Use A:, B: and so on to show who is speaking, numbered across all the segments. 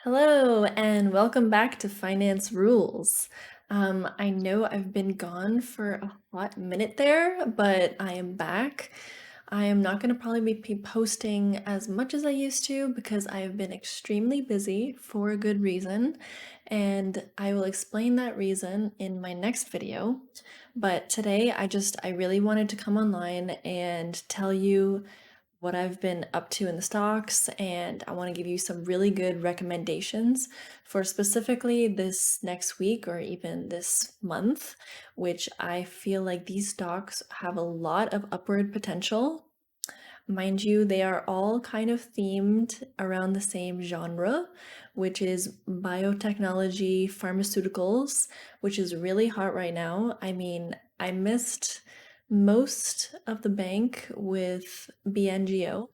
A: Hello, and welcome back to Finance Rules. I know I've been gone for a hot minute there, but I am back. I am not going to probably be posting as much as I used to because I have been extremely busy for a good reason, and I will explain that reason in my next video. But today, I really wanted to come online and tell you what I've been up to in the stocks, and I want to give you some really good recommendations for specifically this next week or even this month, which I feel like these stocks have a lot of upward potential. Mind you, they are all kind of themed around the same genre, which is biotechnology, pharmaceuticals, which is really hot right now. I mean, I missed most of the bank with BNGO,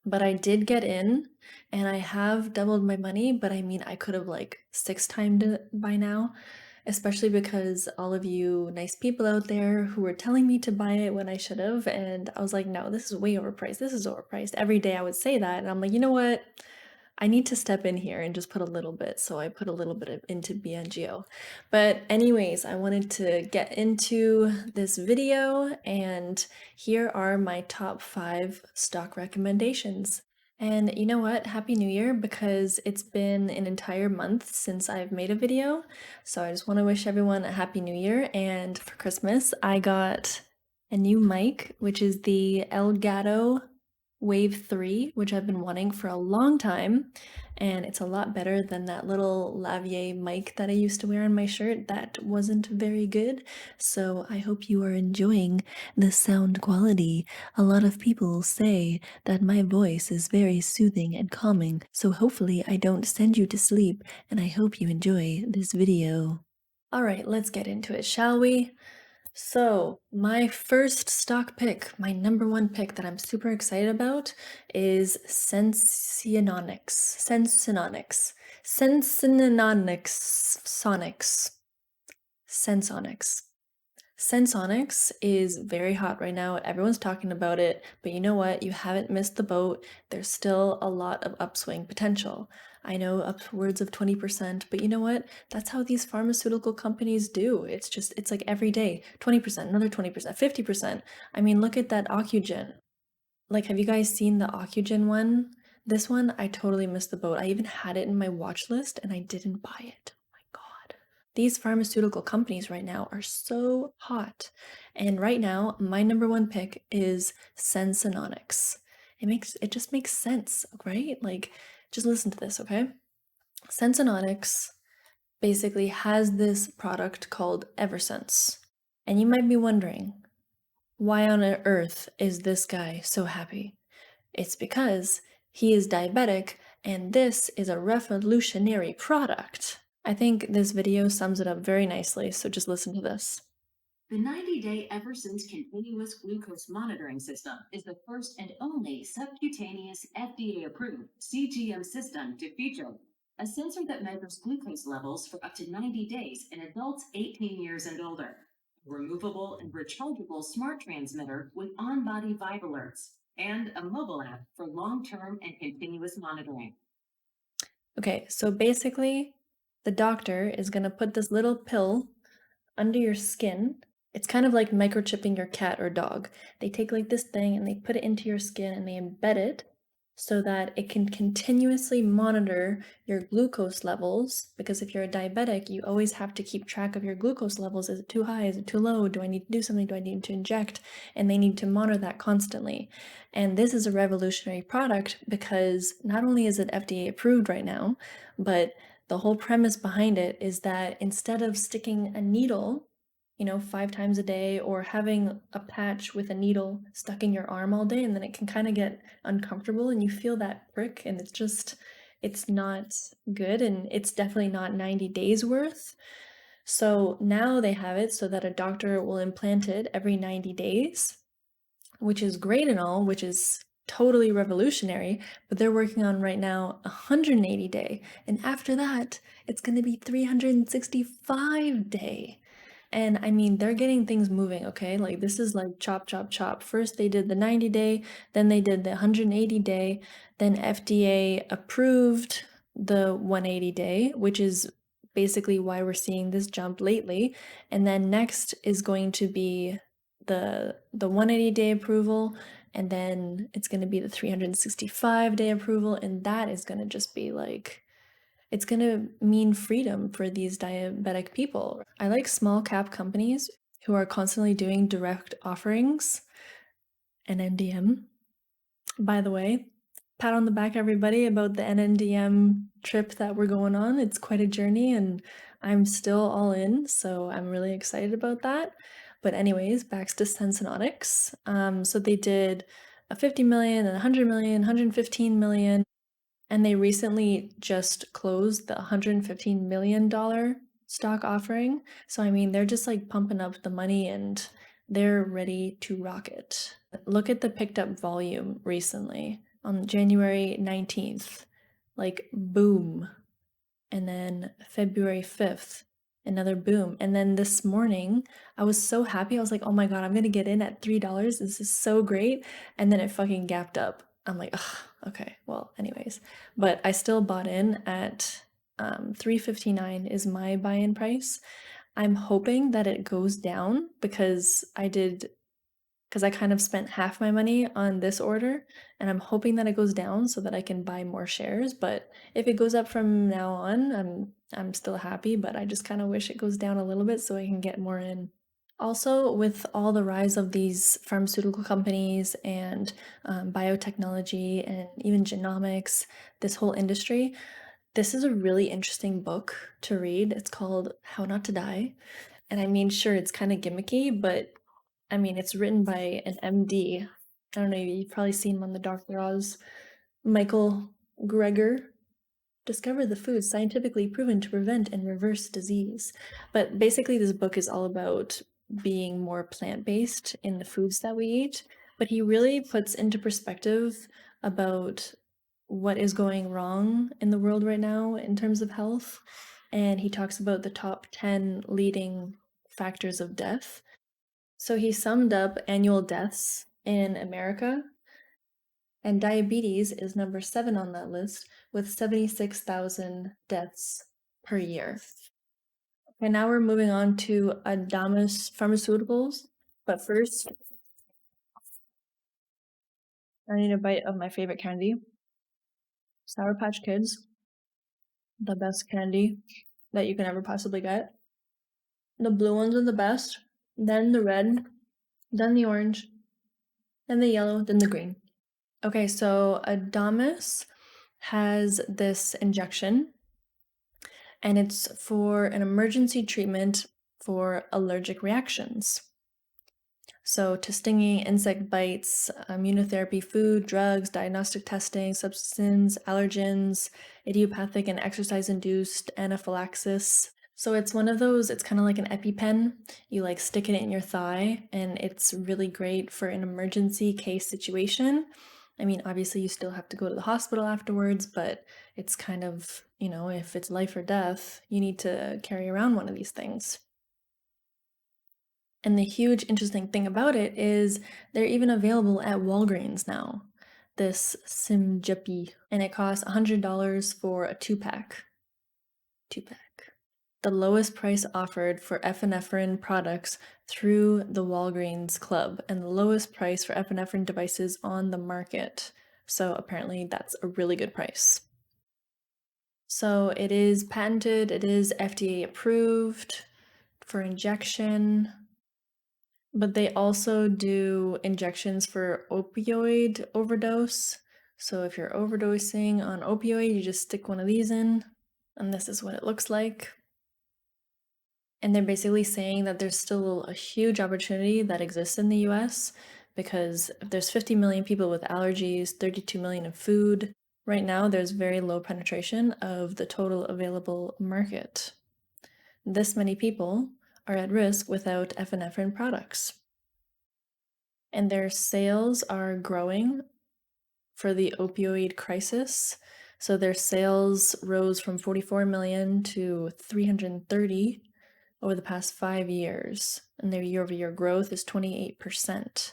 A: but I did get in and I have doubled my money, but I mean, I could have like six timed it by now, especially because all of you nice people out there who were telling me to buy it when I should have. And I was like, no, this is way overpriced. This is overpriced. Every day I would say that. And I'm like, you know what? I need to step in here and just put a little bit. So I put a little bit into BNGO. But anyways, I wanted to get into this video, and here are my top 5 stock recommendations. And you know what? Happy New Year, because it's been an entire month since I've made a video. So I just want to wish everyone a Happy New Year. And for Christmas, I got a new mic, which is the Elgato Wave 3, which I've been wanting for a long time, and it's a lot better than that little lavalier mic that I used to wear on my shirt that wasn't very good. So I hope you are enjoying the sound quality. A lot of people say that my voice is very soothing and calming, so hopefully I don't send you to sleep, and I hope you enjoy this video. Alright, let's get into it, shall we? So, my first stock pick, my number one pick that I'm super excited about is Senseonics. Senseonics. Senseonics. Sonics. Senseonics. Senseonics is very hot right now. Everyone's talking about it, but you know what? You haven't missed the boat. There's still a lot of upswing potential. I know upwards of 20%, but you know what? That's how these pharmaceutical companies do. It's like every day, 20%, another 20%, 50%. I mean, look at that Ocugen. Like, have you guys seen the Ocugen one? This one, I totally missed the boat. I even had it in my watch list and I didn't buy it. Oh my God. These pharmaceutical companies right now are so hot. And right now, my number one pick is Senseonics. It just makes sense, right? Like, just listen to this, okay? Senseonics basically has this product called Eversense. And you might be wondering, why on earth is this guy so happy? It's because he is diabetic, and this is a revolutionary product. I think this video sums it up very nicely, so just listen to this.
B: The 90-day Eversense continuous glucose monitoring system is the first and only subcutaneous FDA-approved CGM system to feature a sensor that measures glucose levels for up to 90 days in adults 18 years and older, a removable and rechargeable smart transmitter with on-body vibe alerts, and a mobile app for long-term and continuous monitoring.
A: Okay, so basically, the doctor is going to put this little pill under your skin. It's kind of like microchipping your cat or dog. They take like this thing and they put it into your skin and they embed it so that it can continuously monitor your glucose levels. Because if you're a diabetic, you always have to keep track of your glucose levels. Is it too high? Is it too low? Do I need to do something? Do I need to inject? And they need to monitor that constantly. And this is a revolutionary product because not only is it FDA approved right now, but the whole premise behind it is that instead of sticking a needle, 5 times a day, or having a patch with a needle stuck in your arm all day, and then it can kind of get uncomfortable and you feel that prick, and it's not good, and it's definitely not 90 days worth. So now they have it so that a doctor will implant it every 90 days, which is great and all, which is totally revolutionary, but they're working on right now 180 day, and after that it's going to be 365 day. And I mean, they're getting things moving, okay? Like, this is like chop, chop, chop. First, they did the 90 day, then they did the 180 day, then FDA approved the 180 day, which is basically why we're seeing this jump lately. And then next is going to be the 180 day approval, and then it's going to be the 365 day approval, and that is going to just be like, it's going to mean freedom for these diabetic people. I like small cap companies who are constantly doing direct offerings and NDM. By the way, pat on the back, everybody, about the NNDM trip that we're going on. It's quite a journey, and I'm still all in, so I'm really excited about that. But anyways, back to Senseonics. So they did a 50 million and 100 million, 115 million, and they recently just closed the $115 million stock offering. So I mean, they're just like pumping up the money and they're ready to rock it. Look at the picked up volume recently on January 19th. Like, boom. And then February 5th, another boom. And then this morning, I was so happy. I was like, oh my God, I'm going to get in at $3. This is so great. And then it fucking gapped up. I'm like, ugh, okay, well, anyways. But I still bought in at $3.59 is my buy-in price. I'm hoping that it goes down because I kind of spent half my money on this order, and I'm hoping that it goes down so that I can buy more shares. But if it goes up from now on, I'm still happy, but I just kind of wish it goes down a little bit so I can get more in. Also, with all the rise of these pharmaceutical companies and biotechnology and even genomics, this whole industry, this is a really interesting book to read. It's called How Not to Die. And I mean, sure, it's kind of gimmicky, but I mean, it's written by an MD. I don't know, you've probably seen him on the Dr. Oz. Michael Greger. Discover the foods scientifically proven to prevent and reverse disease. But basically, this book is all about being more plant based in the foods that we eat. But he really puts into perspective about what is going wrong in the world right now in terms of health. And he talks about the top 10 leading factors of death. So he summed up annual deaths in America, and diabetes is number 7 on that list with 76,000 deaths per year. And now we're moving on to Adamis Pharmaceuticals. But first, I need a bite of my favorite candy, Sour Patch Kids, the best candy that you can ever possibly get. The blue ones are the best, then the red, then the orange, then the yellow, then the green. Okay, so Adamis has this injection, and it's for an emergency treatment for allergic reactions. So, to stinging, insect bites, immunotherapy, food, drugs, diagnostic testing, substances, allergens, idiopathic and exercise induced anaphylaxis. So, it's one of those, it's kind of like an EpiPen. You like stick it in your thigh, and it's really great for an emergency case situation. I mean, obviously, you still have to go to the hospital afterwards, but it's kind of, if it's life or death, you need to carry around one of these things. And the huge interesting thing about it is they're even available at Walgreens now. This Simjepi, and it costs $100 for a 2-pack. 2-pack. The lowest price offered for epinephrine products through the Walgreens Club, and the lowest price for epinephrine devices on the market. So apparently that's a really good price. So it is patented, it is FDA approved for injection. But they also do injections for opioid overdose. So if you're overdosing on opioid, you just stick one of these in, and this is what it looks like. And they're basically saying that there's still a huge opportunity that exists in the US because if there's 50 million people with allergies, 32 million in food, right now there's very low penetration of the total available market. This many people are at risk without epinephrine products. And their sales are growing for the opioid crisis. So their sales rose from 44 million to 330 over the past 5 years, and their year-over-year growth is 28%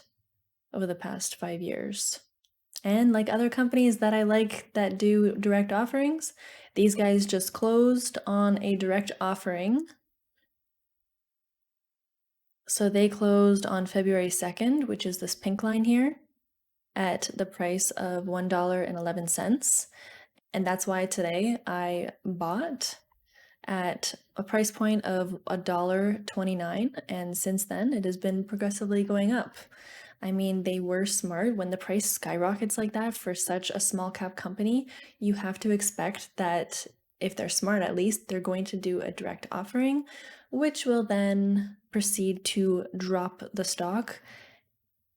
A: over the past 5 years. And like other companies that I like that do direct offerings, These guys just closed on a direct offering. So they closed on February 2nd, which is this pink line here, at the price of $1.11. And that's why today I bought at a price point of $1.29, and since then it has been progressively going up. I mean, they were smart. When the price skyrockets like that for such a small cap company, you have to expect that if they're smart, at least, they're going to do a direct offering, which will then proceed to drop the stock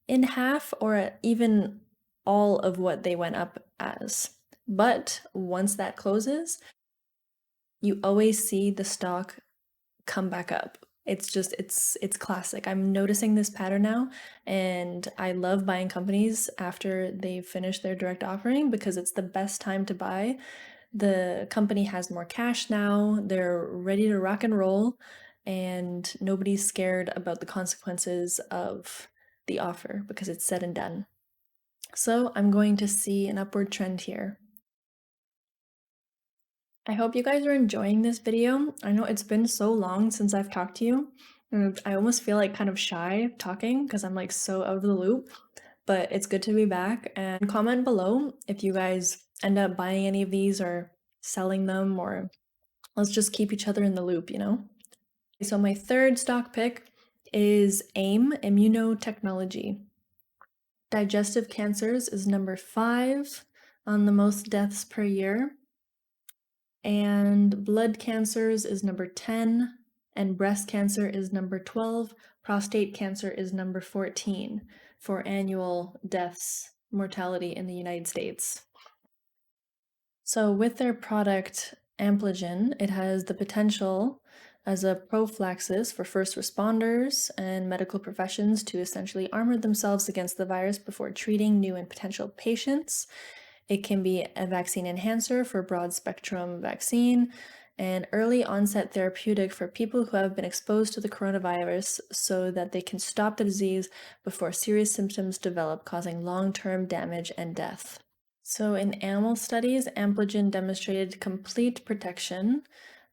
A: in half or even all of what they went up as. But once that closes, you always see the stock come back up. It's classic. I'm noticing this pattern now, and I love buying companies after they've finished their direct offering because it's the best time to buy. The company has more cash now, they're ready to rock and roll, and nobody's scared about the consequences of the offer because it's said and done. So I'm going to see an upward trend here. I hope you guys are enjoying this video. I know it's been so long since I've talked to you, and I almost feel like kind of shy talking because I'm like so out of the loop, but it's good to be back. And comment below if you guys end up buying any of these or selling them, or let's just keep each other in the loop, you know? So my third stock pick is AIM Immunotechnology. Digestive cancers is number 5 on the most deaths per year. And blood cancers is number 10, and breast cancer is number 12, prostate cancer is number 14 for annual deaths, mortality in the United States. So with their product Ampligen, it has the potential as a prophylaxis for first responders and medical professions to essentially armor themselves against the virus before treating new and potential patients. It can be a vaccine enhancer for broad spectrum vaccine, and early onset therapeutic for people who have been exposed to the coronavirus so that they can stop the disease before serious symptoms develop, causing long-term damage and death. So in animal studies, Ampligen demonstrated complete protection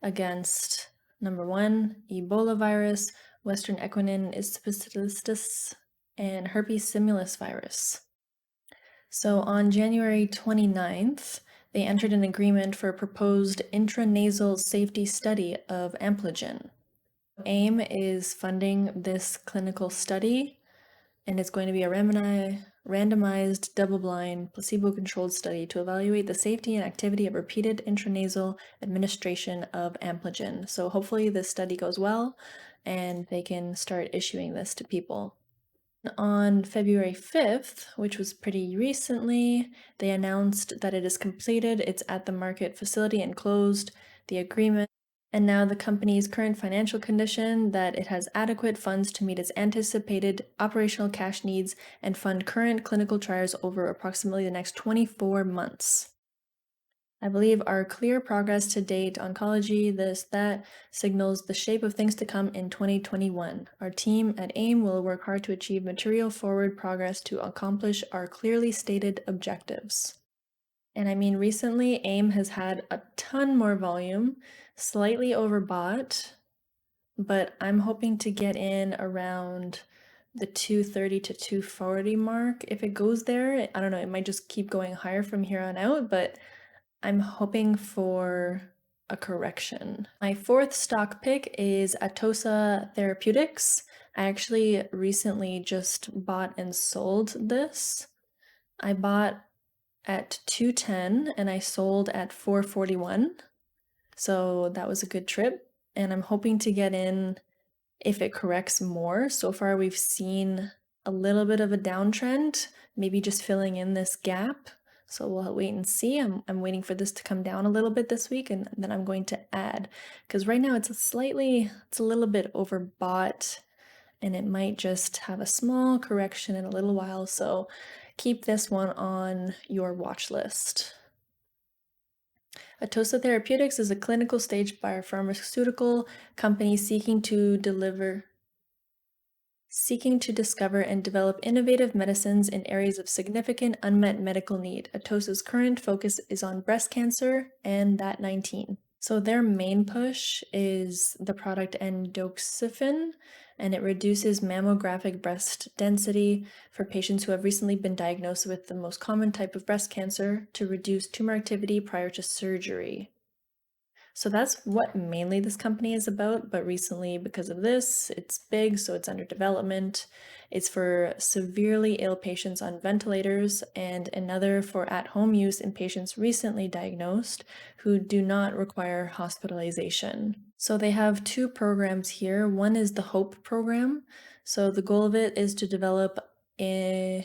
A: against number 1, Ebola virus, Western equine epispecialistis, and herpes simulus virus. So on January 29th, they entered an agreement for a proposed intranasal safety study of Ampligen. AIM is funding this clinical study, and it's going to be a randomized, double-blind, placebo-controlled study to evaluate the safety and activity of repeated intranasal administration of Ampligen. So hopefully this study goes well, and they can start issuing this to people. On February 5th, which was pretty recently, they announced that it is completed its at-the-market facility and closed the agreement. And now the company's current financial condition, that it has adequate funds to meet its anticipated operational cash needs and fund current clinical trials over approximately the next 24 months. I believe our clear progress to date, oncology, this, that, signals the shape of things to come in 2021. Our team at AIM will work hard to achieve material forward progress to accomplish our clearly stated objectives. And I mean, recently, AIM has had a ton more volume, slightly overbought, but I'm hoping to get in around the 230 to 240 mark. If it goes there, I don't know, it might just keep going higher from here on out, but I'm hoping for a correction. My fourth stock pick is Atossa Therapeutics. I actually recently just bought and sold this. I bought at 210 and I sold at 441. So that was a good trip, and I'm hoping to get in if it corrects more. So far we've seen a little bit of a downtrend, maybe just filling in this gap. So we'll wait and see. I'm waiting for this to come down a little bit this week, and then I'm going to add, because right now it's a little bit overbought, and it might just have a small correction in a little while. So keep this one on your watch list. Atossa Therapeutics is a clinical stage biopharmaceutical company seeking seeking to discover and develop innovative medicines in areas of significant unmet medical need. Atossa's current focus is on breast cancer and that-19. So their main push is the product endoxifen, and it reduces mammographic breast density for patients who have recently been diagnosed with the most common type of breast cancer to reduce tumor activity prior to surgery. So that's what mainly this company is about, but recently, because of this, it's big, so it's under development. It's for severely ill patients on ventilators, and another for at-home use in patients recently diagnosed who do not require hospitalization. So they have two programs here. One is the HOPE program. So the goal of it is to develop a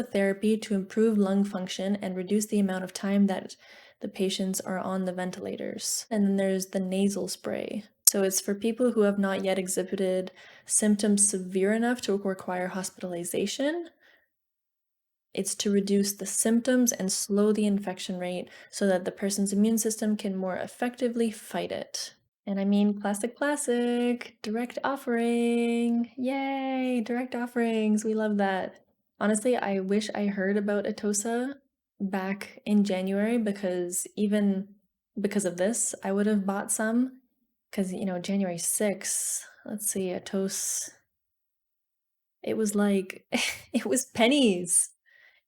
A: therapy to improve lung function and reduce the amount of time that the patients are on the ventilators. And then there's the nasal spray. So it's for people who have not yet exhibited symptoms severe enough to require hospitalization. It's to reduce the symptoms and slow the infection rate so that the person's immune system can more effectively fight it. And I mean, classic, direct offering. Yay, direct offerings. We love that. Honestly, I wish I heard about Atossa back in January because even because of this, I would have bought some. Because, January 6th, let's see, Atos, it was like, it was pennies.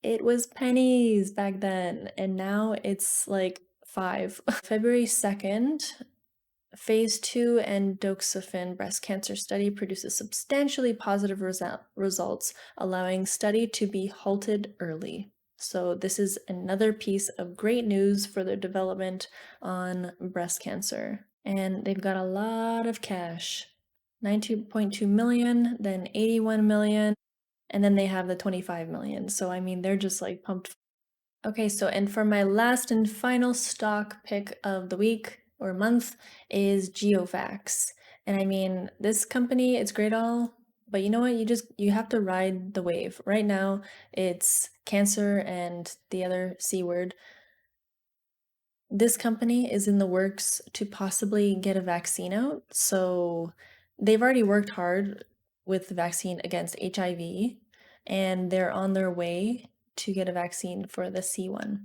A: It was pennies back then, and now it's like 5. February 2nd, Phase 2 endoxifen breast cancer study produces substantially positive results, allowing study to be halted early. So this is another piece of great news for their development on breast cancer. And they've got a lot of cash. 19.2 million, then 81 million, and then they have the 25 million. So I mean, they're just like pumped. Okay, so and for my last and final stock pick of the week or month is Geovax. And I mean, this company, it's great all, but you know what? You have to ride the wave. Right now, it's cancer and the other C word. This company is in the works to possibly get a vaccine out. So they've already worked hard with the vaccine against HIV, and they're on their way to get a vaccine for the C1.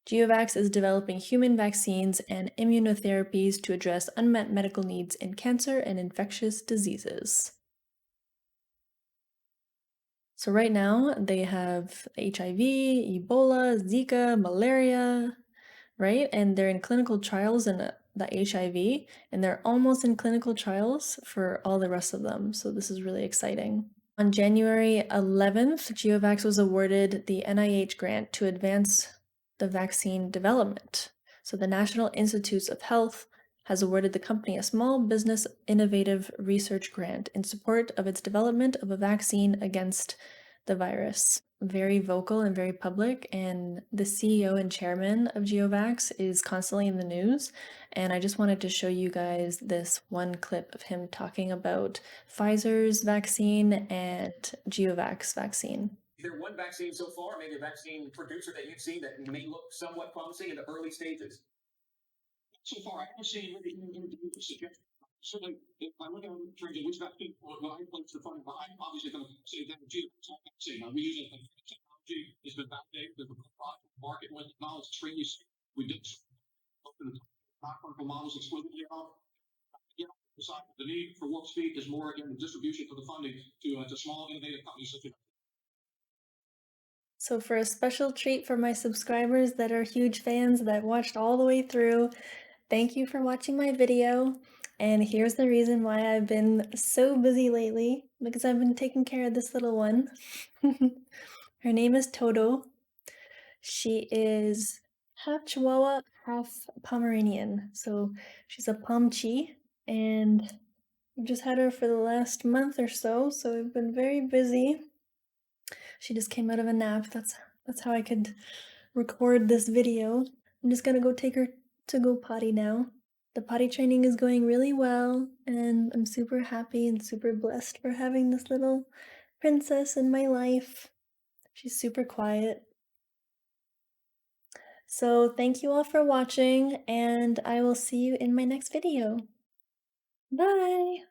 A: Geovax is developing human vaccines and immunotherapies to address unmet medical needs in cancer and infectious diseases. So right now they have HIV, Ebola, Zika, malaria, right? And they're in clinical trials in the HIV, and they're almost in clinical trials for all the rest of them. So this is really exciting. On January 11th, Geovax was awarded the NIH grant to advance the vaccine development. So the National Institutes of Health has awarded the company a small business innovative research grant in support of its development of a vaccine against the virus. Very vocal and very public, and the CEO and chairman of Geovax is constantly in the news. And I just wanted to show you guys this one clip of him talking about Pfizer's vaccine and Geovax vaccine.
B: Is there one vaccine so far, maybe a vaccine producer that you've seen that may look somewhat promising in the early stages? So far, I haven't seen any data suggest. Certainly, if I look at it in terms of which vaccine I place the funding behind, I'm obviously going to say that Geovax vaccine. We use it. Technology has been validated. There's a product market with knowledge extremely safe. We did non-clinical models explicitly about. Yeah, besides the need for warp speed is more again the distribution of the funding to small innovative companies such as.
A: So for a special treat for my subscribers that are huge fans that watched all the way through, thank you for watching my video. And here's the reason why I've been so busy lately, because I've been taking care of this little one. Her name is Toto. She is half Chihuahua, half Pomeranian. So she's a Pomchi, and I've just had her for the last month or so, so I've been very busy. She just came out of a nap. That's how I could record this video. I'm just gonna go take her to go potty now. The potty training is going really well, and I'm super happy and super blessed for having this little princess in my life. She's super quiet. So thank you all for watching, and I will see you in my next video. Bye.